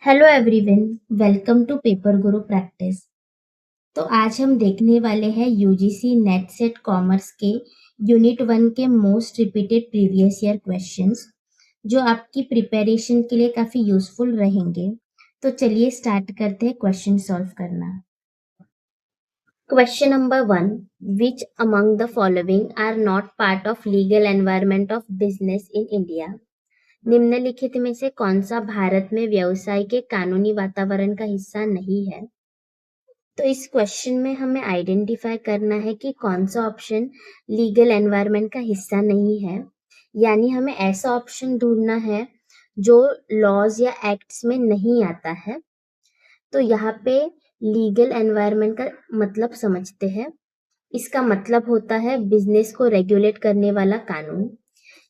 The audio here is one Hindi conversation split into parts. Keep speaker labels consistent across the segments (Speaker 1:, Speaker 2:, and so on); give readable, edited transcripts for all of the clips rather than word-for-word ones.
Speaker 1: Hello everyone, welcome to paper Guru practice. तो आज हम देखने वाले हैं यूजीसी नेट सेट कॉमर्स के यूनिट 1 के most repeated previous year questions जो आपकी प्रिपरेशन के लिए काफ़ी यूजफुल रहेंगे। तो चलिए स्टार्ट करते हैं क्वेश्चन सॉल्व करना। Question number 1, which among the following are not part of legal environment of business in India. निम्नलिखित में से कौन सा भारत में व्यवसाय के कानूनी वातावरण का हिस्सा नहीं है। तो इस क्वेश्चन में हमें आइडेंटिफाई करना है कि कौन सा ऑप्शन लीगल एनवायरनमेंट का हिस्सा नहीं है, यानी हमें ऐसा ऑप्शन ढूंढना है जो लॉज या एक्ट्स में नहीं आता है। तो यहाँ पे लीगल एनवायरनमेंट का मतलब समझते हैं। इसका मतलब होता है बिजनेस को रेगुलेट करने वाला कानून,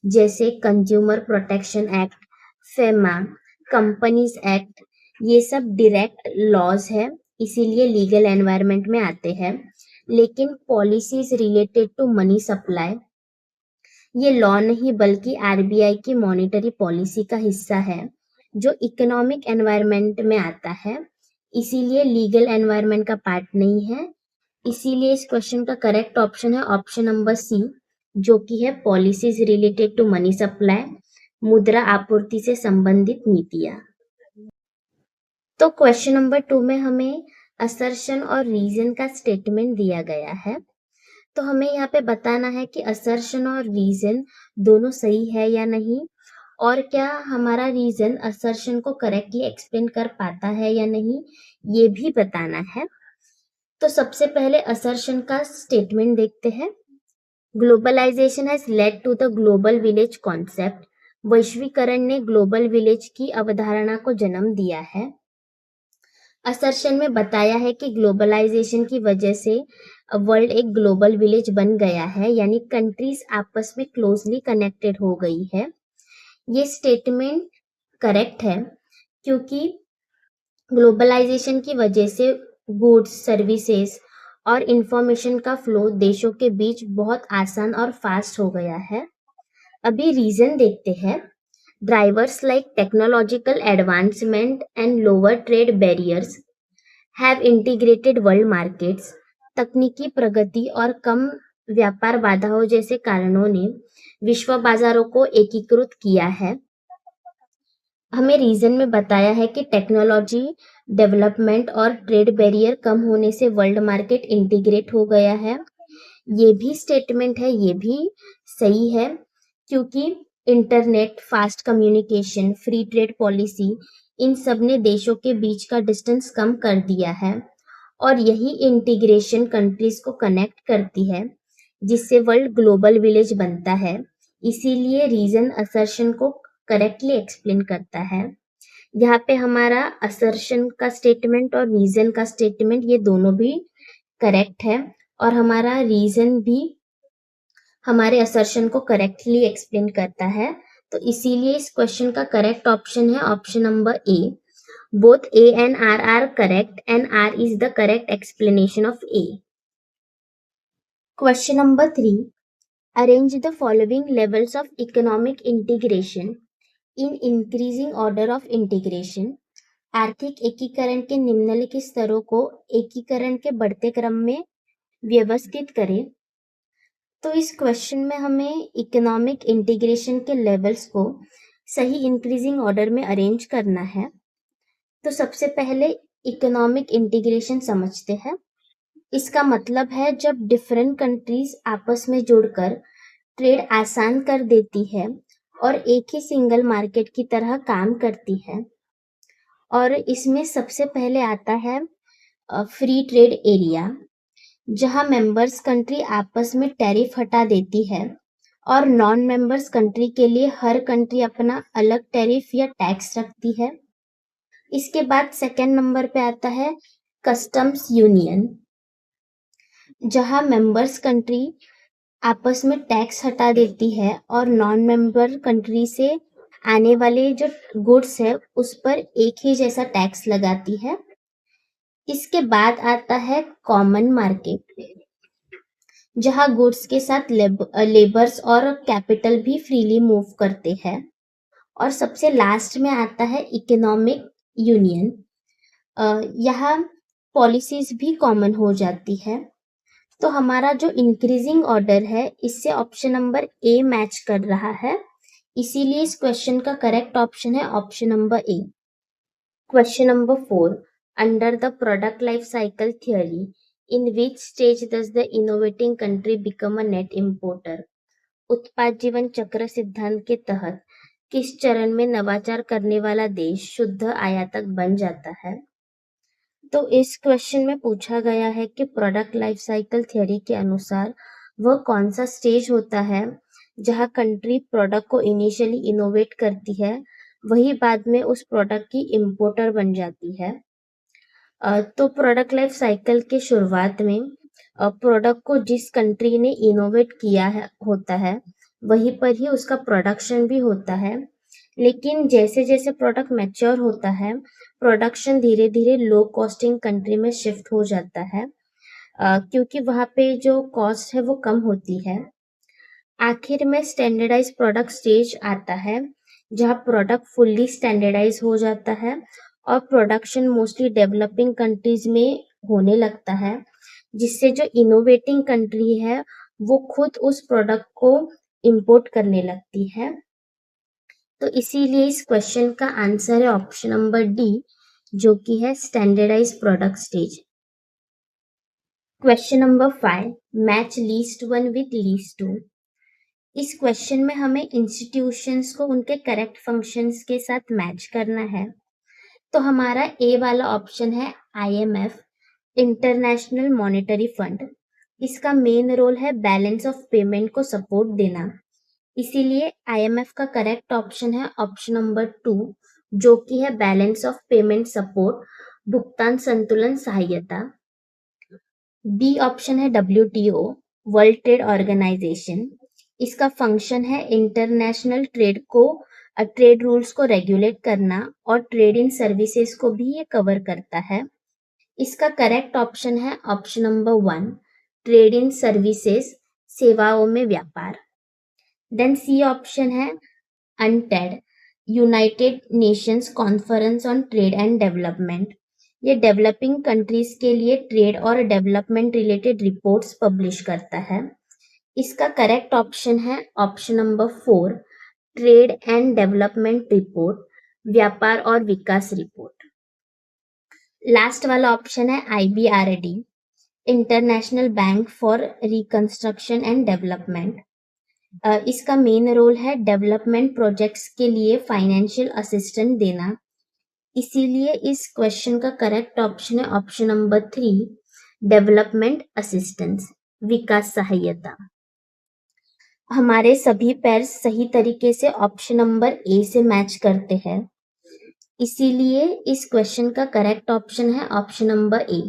Speaker 1: जैसे consumer protection act, FEMA, companies act. ये सब डायरेक्ट लॉज है, इसीलिए लीगल एनवायरनमेंट में आते हैं। लेकिन policies related to money supply ये लॉ नहीं बल्कि आरबीआई की मॉनेटरी पॉलिसी का हिस्सा है, जो इकोनॉमिक एनवायरनमेंट में आता है, इसीलिए लीगल एनवायरनमेंट का पार्ट नहीं है। इसीलिए इस क्वेश्चन का करेक्ट ऑप्शन है ऑप्शन नंबर सी, जो कि है policies related to money supply, मुद्रा आपूर्ति से संबंधित नीतियां। तो क्वेश्चन नंबर 2 में हमें असर्शन और रीजन का स्टेटमेंट दिया गया है। तो हमें यहाँ पे बताना है कि असर्शन और रीजन दोनों सही है या नहीं, और क्या हमारा रीजन असर्शन को करेक्टली एक्सप्लेन कर पाता है या नहीं, ये भी बताना है। तो सबसे पहले असर्शन का स्टेटमेंट देखते हैं। Globalization has led to the global village concept. वैश्वीकरण ने ग्लोबल विलेज की अवधारणा को जन्म दिया है। असर्शन में बताया है कि ग्लोबलाइजेशन की वजह से वर्ल्ड एक ग्लोबल विलेज बन गया है, यानी कंट्रीज आपस में क्लोजली कनेक्टेड हो गई है। ये स्टेटमेंट करेक्ट है क्योंकि ग्लोबलाइजेशन की वजह से गुड्स, सर्विसेज और इंफॉर्मेशन का फ्लो देशों के बीच बहुत आसान और फास्ट हो गया है। अभी रीजन देखते हैं। Drivers like technological advancement and lower trade barriers have integrated world markets. तकनीकी प्रगति और कम व्यापार बाधाओं जैसे कारणों ने विश्व बाजारों को एकीकृत किया है। हमें रीजन में बताया है कि टेक्नोलॉजी डेवलपमेंट और ट्रेड बैरियर कम होने से वर्ल्ड मार्केट इंटीग्रेट हो गया है। ये भी स्टेटमेंट है, ये भी सही है क्योंकि internet, fast communication, free trade policy, इन सब ने देशों के बीच का डिस्टेंस कम कर दिया है, और यही इंटीग्रेशन कंट्रीज को कनेक्ट करती है, जिससे वर्ल्ड ग्लोबल विलेज बनता है। इसीलिए रीजन असर्शन को करेक्टली एक्सप्लेन करता है। यहाँ पे हमारा असर्शन का स्टेटमेंट और रीजन का स्टेटमेंट ये दोनों भी करेक्ट है, और हमारा रीजन भी हमारे असर्शन को करेक्टली एक्सप्लेन करता है। तो इसीलिए इस क्वेश्चन का करेक्ट ऑप्शन है option number A. Both A and R are correct and R is the correct explanation of A. Question number 3, arrange the following levels of economic integration in increasing order of integration. आर्थिक एकीकरण के निम्नलिखित स्तरों को एकीकरण के बढ़ते क्रम में व्यवस्थित करें। तो इस क्वेश्चन में हमें इकोनॉमिक इंटीग्रेशन के लेवल्स को सही इंक्रीजिंग ऑर्डर में अरेंज करना है। तो सबसे पहले इकोनॉमिक इंटीग्रेशन समझते हैं। इसका मतलब है जब डिफरेंट कंट्रीज आपस में जुड़कर ट्रेड आसान कर देती है और एक ही सिंगल मार्केट की तरह काम करती है। और इसमें सबसे पहले आता है फ्री ट्रेड एरिया, जहां मेंबर्स कंट्री आपस में टैरिफ हटा देती है और नॉन मेंबर्स कंट्री के लिए हर कंट्री अपना अलग टैरिफ या टैक्स रखती है। इसके बाद सेकेंड नंबर पे आता है कस्टम्स यूनियन, जहां मेंबर्स कंट्री आपस में टैक्स हटा देती है और नॉन मेंबर कंट्री से आने वाले जो गुड्स है उस पर एक ही जैसा टैक्स लगाती है। इसके बाद आता है कॉमन मार्केट, जहां गुड्स के साथ लेबर्स और कैपिटल भी फ्रीली मूव करते हैं। और सबसे लास्ट में आता है इकोनॉमिक यूनियन। यहाँ पॉलिसीज भी कॉमन हो जाती है। तो हमारा जो इंक्रीजिंग ऑर्डर है इससे ऑप्शन नंबर ए मैच कर रहा है, इसीलिए इस क्वेश्चन का करेक्ट ऑप्शन है option number A. Question number 4, under the product life cycle theory in which stage does the innovating country become a net importer? उत्पाद जीवन चक्र सिद्धांत के तहत किस चरण में नवाचार करने वाला देश शुद्ध आयातक बन जाता है? तो इस क्वेश्चन में पूछा गया है कि प्रोडक्ट लाइफ साइकिल थ्योरी के अनुसार वह कौन सा स्टेज होता है जहां कंट्री प्रोडक्ट को इनिशियली इनोवेट करती है, वही बाद में उस प्रोडक्ट की इंपोर्टर बन जाती है। तो प्रोडक्ट लाइफ साइकिल के शुरुआत में प्रोडक्ट को जिस कंट्री ने इनोवेट किया है होता है वहीं पर ही उसका प्रोडक्शन भी होता है। लेकिन जैसे जैसे प्रोडक्ट मैच्योर होता है, प्रोडक्शन धीरे धीरे लो कॉस्टिंग कंट्री में शिफ्ट हो जाता है, क्योंकि वहाँ पे जो कॉस्ट है वो कम होती है। आखिर में स्टैंडर्डाइज प्रोडक्ट स्टेज आता है जहाँ प्रोडक्ट फुल्ली स्टैंडर्डाइज हो जाता है और प्रोडक्शन मोस्टली डेवलपिंग कंट्रीज में होने लगता है, जिससे जो इनोवेटिंग कंट्री है वो खुद उस प्रोडक्ट को इंपोर्ट करने लगती है। तो इसीलिए इस क्वेश्चन का आंसर है ऑप्शन नंबर डी, जो कि है standardize product stage. Question number 5, match list one with list two. इस क्वेश्चन में हमें इंस्टीट्यूशंस को उनके करेक्ट फंक्शंस के साथ मैच करना है। तो हमारा ए वाला ऑप्शन है आईएमएफ, इंटरनेशनल मॉनेटरी फंड। इसका मेन रोल है बैलेंस ऑफ पेमेंट को सपोर्ट देना, इसीलिए आईएमएफ का करेक्ट ऑप्शन है ऑप्शन नंबर 2, जो कि है बैलेंस ऑफ पेमेंट सपोर्ट, भुगतान संतुलन सहायता। बी ऑप्शन है डब्ल्यूटीओ, वर्ल्ड ट्रेड ऑर्गेनाइजेशन। इसका फंक्शन है इंटरनेशनल ट्रेड रूल्स को रेगुलेट करना और ट्रेड इन सर्विसेज को भी ये कवर करता है। इसका करेक्ट ऑप्शन है option number 1, trade in services, सेवाओं में व्यापार। देन सी ऑप्शन है UNCTAD, united nations conference on trade and development. ये डेवलपिंग कंट्रीज के लिए ट्रेड और डेवलपमेंट रिलेटेड रिपोर्ट्स पब्लिश करता है। इसका करेक्ट ऑप्शन है option number 4, trade and development report, व्यापार और विकास रिपोर्ट। लास्ट वाला ऑप्शन है IBRD, international bank for reconstruction and development. इसका मेन रोल है डेवलपमेंट प्रोजेक्ट्स के लिए फाइनेंशियल असिस्टेंस देना, इसीलिए इस क्वेश्चन का करेक्ट ऑप्शन है ऑप्शन नंबर 3, डेवलपमेंट असिस्टेंस, विकास सहायता। हमारे सभी पेयर सही तरीके से ऑप्शन नंबर ए से मैच करते हैं, इसीलिए इस क्वेश्चन का करेक्ट ऑप्शन है option number A.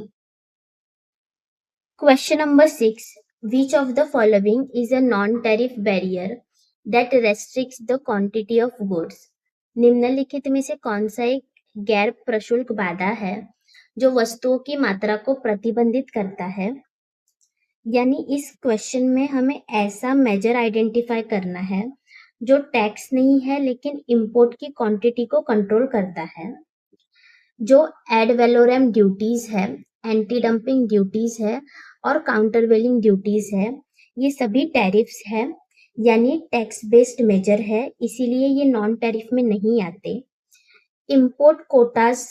Speaker 1: Question number 6, which of the following is a non-tariff barrier that restricts the quantity of goods? निम्नलिखित में से कौन सा एक गैर प्रशुल्क बाधा है जो वस्तुओं की मात्रा को प्रतिबंधित करता है? यानी इस क्वेश्चन में हमें ऐसा मेजर आइडेंटिफाई करना है जो टैक्स नहीं है लेकिन इंपोर्ट की क्वांटिटी को कंट्रोल करता है। जो एड वैलोरम ड्यूटीज है, एंटी डंपिंग ड्यूटीज है और काउंटरवेलिंग ड्यूटीज है, ये सभी टैरिफ्स है, यानी टैक्स बेस्ड मेजर है, इसीलिए ये नॉन टैरिफ में नहीं आते। इंपोर्ट कोटास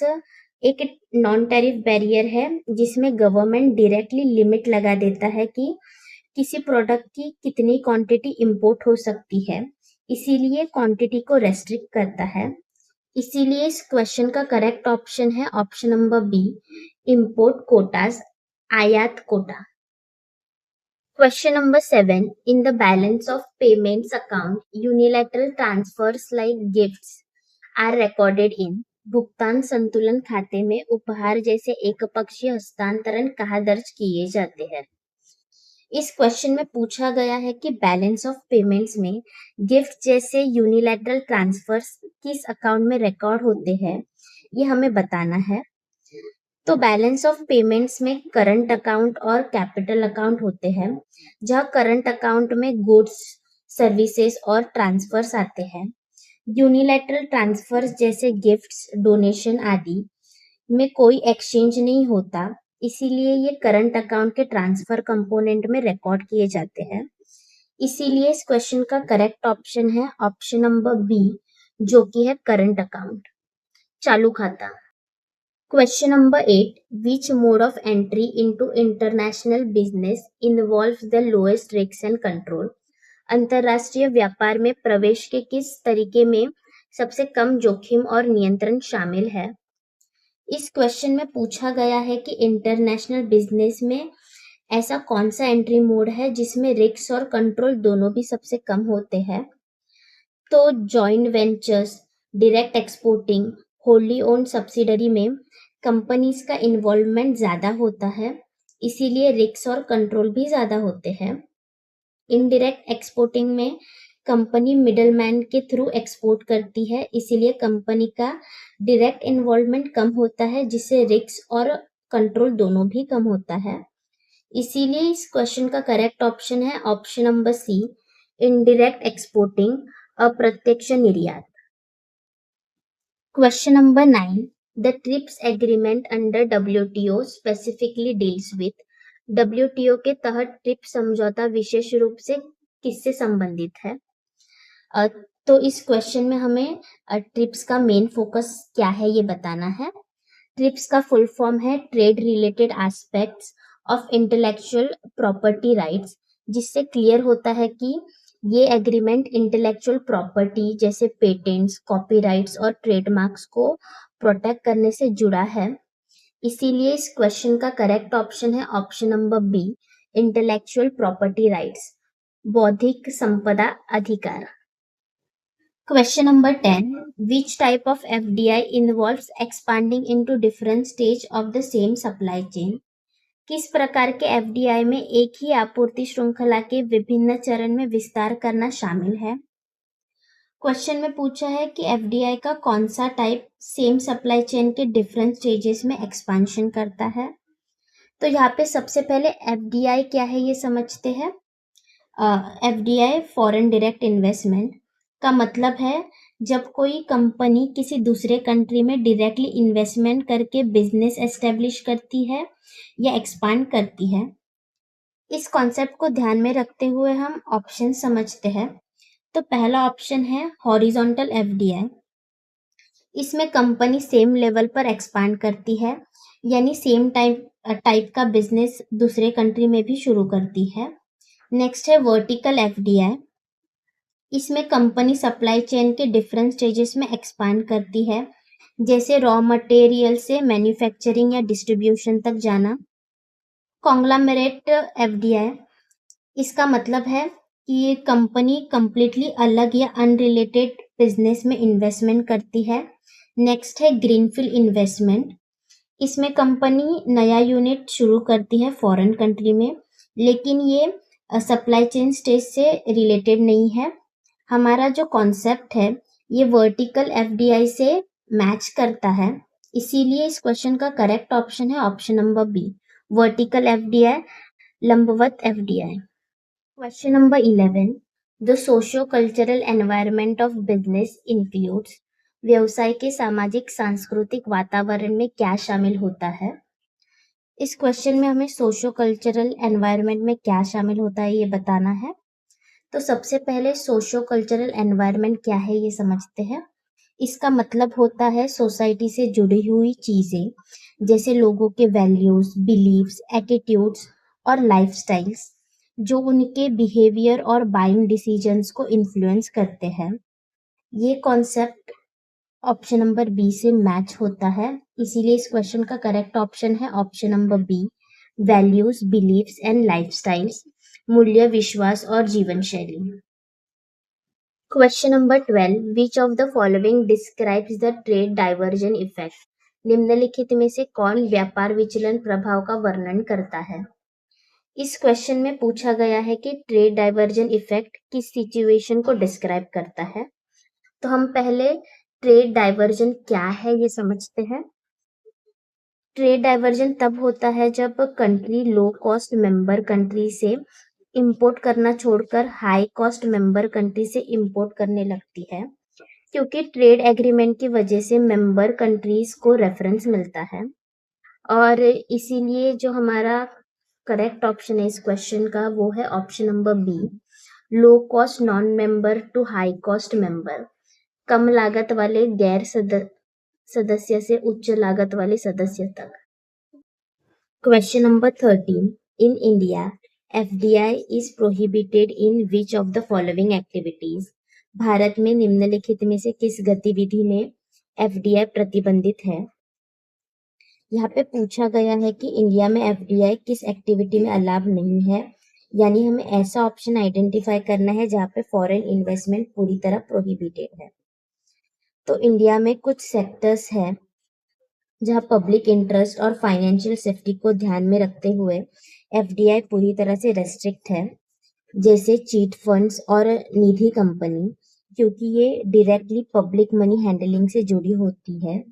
Speaker 1: एक नॉन टैरिफ बैरियर है जिसमें गवर्नमेंट डायरेक्टली लिमिट लगा देता है कि किसी प्रोडक्ट की कितनी क्वांटिटी इंपोर्ट हो सकती है, इसीलिए क्वांटिटी को रेस्ट्रिक्ट करता है। इसीलिए इस क्वेश्चन का करेक्ट ऑप्शन है option number B, import quotas, आयात quota. Question number 7, in the balance of payments account unilateral transfers like gifts are recorded in. भुगतान संतुलन खाते में उपहार जैसे एकपक्षीय हस्तांतरण कहाँ दर्ज किए जाते हैं? इस क्वेश्चन में पूछा गया है कि बैलेंस ऑफ पेमेंट्स में गिफ्ट जैसे यूनिलैटरल ट्रांसफर्स किस अकाउंट में रिकॉर्ड होते हैं, ये हमें बताना है। तो बैलेंस ऑफ पेमेंट्स में करंट अकाउंट और कैपिटल अकाउंट होते हैं, जहां करंट अकाउंट में गुड्स, सर्विसेज और ट्रांसफर्स आते हैं, यूनिलैटरल ट्रांसफर्स जैसे गिफ्ट्स, डोनेशन आदि में कोई एक्सचेंज नहीं होता, इसीलिए ये करंट अकाउंट के ट्रांसफर कंपोनेंट में रिकॉर्ड किए जाते हैं। इसीलिए इस क्वेश्चन का करेक्ट ऑप्शन है ऑप्शन नंबर बी, जो कि है करंट अकाउंट, चालू खाता। Question number 8. Which mode of entry into international business involves the lowest risks and control? अंतरराष्ट्रीय व्यापार में प्रवेश के किस तरीके में सबसे कम जोखिम और नियंत्रण शामिल है? इस क्वेश्चन में पूछा गया है कि इंटरनेशनल बिजनेस में ऐसा कौन सा एंट्री मोड है जिसमें रिस्क और कंट्रोल दोनों भी सबसे कम होते हैं? तो joint ventures, direct exporting, wholly owned subsidiary में कंपनीज का इन्वॉल्वमेंट ज्यादा होता है, इसीलिए रिस्क और कंट्रोल भी ज्यादा होते हैं। इनडायरेक्ट एक्सपोर्टिंग में कंपनी मिडलमैन के थ्रू एक्सपोर्ट करती है, इसीलिए कंपनी का डायरेक्ट इन्वॉल्वमेंट कम होता है, जिससे रिस्क और कंट्रोल दोनों भी कम होता है। इसीलिए इस क्वेश्चन का करेक्ट ऑप्शन है option number C, indirect exporting, अप्रत्यक्ष निर्यात। Question number 9. The TRIPS agreement under WTO specifically deals with. WTO के तहत ट्रिप्स समझौता विशेष रूप से किससे संबंधित है? तो इस क्वेश्चन में हमें ट्रिप्स का मेन फोकस क्या है ये बताना है। ट्रिप्स का फुल फॉर्म है trade related aspects of intellectual property rights, जिससे क्लियर होता है कि ये एग्रीमेंट इंटेलेक्चुअल प्रॉपर्टी जैसे पेटेंट्स, कॉपीराइट्स और ट्रेडमार्क्स को प्रोटेक्ट करने से जुड़ा है। इसीलिए इस क्वेश्चन का करेक्ट ऑप्शन है option number B, intellectual property rights, बौद्धिक संपदा अधिकार। Question number 10. Which type of FDI involves expanding into different stage of the same supply chain? किस प्रकार के एफडीआई में एक ही आपूर्ति श्रृंखला के विभिन्न चरण में विस्तार करना शामिल है? क्वेश्चन में पूछा है कि एफडीआई का कौन सा टाइप सेम सप्लाई चेन के डिफरेंट स्टेजेस में एक्सपांशन करता है। तो यहाँ पे सबसे पहले एफडीआई क्या है ये समझते हैं। एफडीआई फॉरेन डायरेक्ट इन्वेस्टमेंट का मतलब है जब कोई कंपनी किसी दूसरे कंट्री में डायरेक्टली इन्वेस्टमेंट करके बिजनेस एस्टेब्लिश करती है या एक्सपांड करती है। इस कॉन्सेप्ट को ध्यान में रखते हुए हम ऑप्शन समझते हैं। तो पहला ऑप्शन है हॉरिजॉन्टल एफडीआई। इसमें कंपनी सेम लेवल पर एक्सपांड करती है, यानी सेम टाइप का बिजनेस दूसरे कंट्री में भी शुरू करती है। नेक्स्ट है वर्टिकल एफडीआई। इसमें कंपनी सप्लाई चेन के डिफरेंट स्टेजेस में एक्सपांड करती है, जैसे रॉ मटेरियल से मैन्युफैक्चरिंग या डिस्ट्रीब्यूशन तक जाना। कॉन्ग्लोमेरेट एफडीआई, इसका मतलब है कि ये कंपनी कंप्लीटली अलग या अनरिलेटेड बिजनेस में इन्वेस्टमेंट करती है। नेक्स्ट है ग्रीनफील्ड इन्वेस्टमेंट। इसमें कंपनी नया यूनिट शुरू करती है फॉरेन कंट्री में, लेकिन ये सप्लाई चेन स्टेज से रिलेटेड नहीं है। हमारा जो कॉन्सेप्ट है ये वर्टिकल एफडीआई से मैच करता है, इसीलिए इस क्वेश्चन का करेक्ट ऑप्शन है option number B, vertical FDI, लंबवत FDI. Question number 11. The socio cultural environment of business includes. व्यवसाय के सामाजिक सांस्कृतिक वातावरण में क्या शामिल होता है? इस क्वेश्चन में हमें सोशियो कल्चरल एनवायरनमेंट में क्या शामिल होता है ये बताना है। तो सबसे पहले सोशियो कल्चरल एनवायरनमेंट क्या है ये समझते हैं। इसका मतलब होता है सोसाइटी से जुड़ी हुई चीजें, जैसे लोगों के वैल्यूज, बिलीव्स, एटीट्यूड्स और लाइफस्टाइल्स, जो उनके बिहेवियर और बाइंग डिसीजंस को इन्फ्लुएंस करते हैं। ये कॉन्सेप्ट ऑप्शन नंबर बी से मैच होता है, इसीलिए इस क्वेश्चन का करेक्ट ऑप्शन है option number B, values, beliefs and lifestyles, मूल्य, विश्वास और जीवन शैली। Question number 12. Which of the following describes the trade diversion effect? निम्नलिखित में से कौन व्यापार विचलन प्रभाव का वर्णन करता है? इस क्वेश्चन में पूछा गया है कि ट्रेड डाइवर्जन इफेक्ट किस सिचुएशन को डिस्क्राइब करता है। तो हम पहले ट्रेड डाइवर्जन क्या है ये समझते हैं। ट्रेड डाइवर्जन तब होता है जब country low cost member country से इंपोर्ट करना छोड़कर हाई कॉस्ट मेंबर कंट्री से इंपोर्ट करने लगती है। क्योंकि ट्रेड एग्रीमेंट की वजह से मेंबर कंट्रीज को रेफरेंस मिलता है और इसीलिए जो हमारा करेक्ट ऑप्शन है इस क्वेश्चन का वो है option number B, low cost non member to high cost member, कम लागत वाले गैर सदस्य से उच्च लागत वाले सदस्य तक। Question number 13, in India FDI is prohibited in which of the following activities, Bharat में निम्नलिखित में से किस गतिविधि में एफडीआई प्रतिबंधित है। यहाँ पे पूछा गया है कि इंडिया में एफडीआई किस एक्टिविटी में अलाउ नहीं है, यानी हमें ऐसा ऑप्शन आइडेंटिफाई करना है जहाँ पे फॉरेन इन्वेस्टमेंट पूरी तरह प्रोहिबिटेड है। तो इंडिया में कुछ सेक्टर्स हैं जहाँ पब्लिक इंटरेस्ट और फाइनेंशियल सेफ्टी को ध्यान में रखते हुए एफडीआई पूरी तरह से रेस्ट्रिक्ट है, जैसे चीट फंड्स और निधि कंपनी, क्योंकि ये डायरेक्टली पब्लिक मनी हैंडलिंग से जुड़ी होती है।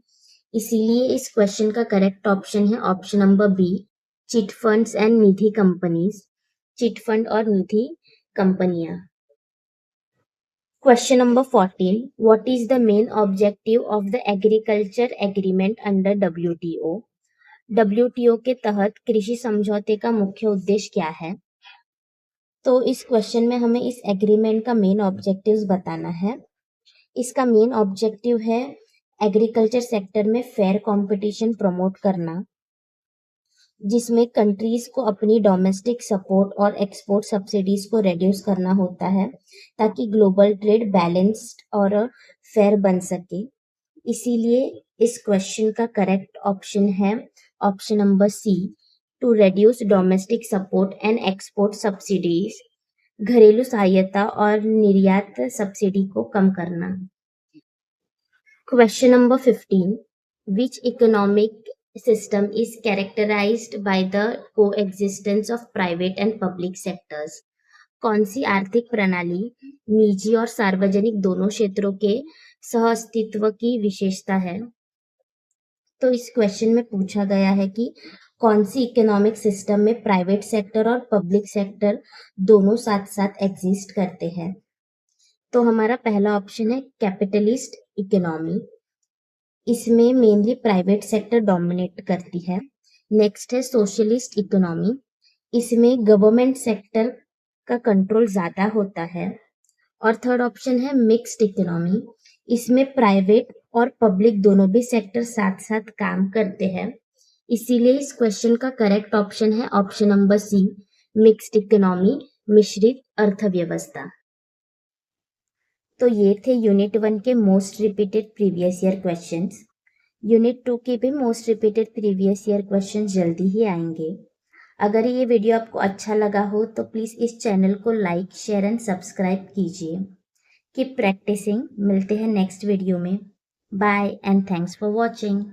Speaker 1: इसीलिए इस क्वेश्चन का करेक्ट ऑप्शन है option number B, chit funds and nidhi companies, chit fund और निधि कंपनियां। Question number 14. What is the main objective of the agriculture agreement under WTO? WTO के तहत कृषि समझौते का मुख्य उद्देश्य क्या है? तो इस क्वेश्चन में हमें इस एग्रीमेंट का मेन ऑब्जेक्टिव्स बताना है। इसका मेन ऑब्जेक्टिव है एग्रीकल्चर सेक्टर में फेयर कंपटीशन प्रमोट करना, जिसमें कंट्रीज को अपनी डोमेस्टिक सपोर्ट और एक्सपोर्ट सब्सिडीज को रिड्यूस करना होता है ताकि ग्लोबल ट्रेड बैलेंस्ड और फेयर बन सके। इसीलिए इस क्वेश्चन का करेक्ट ऑप्शन है option number C, to reduce domestic support and export subsidies, घरेलू सहायता और निर्यात सब्सिडी को कम करना। Question number 15, which economic system is characterized by the coexistence of private and public sectors? कौन सी आर्थिक प्रणाली निजी और सार्वजनिक दोनों क्षेत्रों के सहअस्तित्व की विशेषता है? तो इस क्वेश्चन में पूछा गया है कि कौन सी इकोनॉमिक सिस्टम में प्राइवेट सेक्टर और पब्लिक सेक्टर दोनों साथ साथ एग्जिस्ट करते हैं। तो हमारा पहला ऑप्शन है कैपिटलिस्ट इकोनॉमी, इसमें मेनली प्राइवेट सेक्टर डोमिनेट करती है। नेक्स्ट है सोशलिस्ट इकोनॉमी, इसमें गवर्नमेंट सेक्टर का कंट्रोल ज्यादा होता है। और थर्ड ऑप्शन है मिक्स्ड इकोनॉमी, इसमें प्राइवेट और पब्लिक दोनों भी सेक्टर साथ साथ काम करते हैं। इसीलिए इस क्वेश्चन का करेक्ट ऑप्शन है option number C, mixed economy, मिश्रित अर्थव्यवस्था। तो ये थे यूनिट 1 के most repeated previous year questions. Unit 2 के भी most repeated previous year questions जल्दी ही आएंगे। अगर ये वीडियो आपको अच्छा लगा हो तो प्लीज़ इस चैनल को लाइक, शेयर एंड सब्सक्राइब कीजिए। Keep practicing. मिलते हैं नेक्स्ट वीडियो में। Bye and thanks for watching.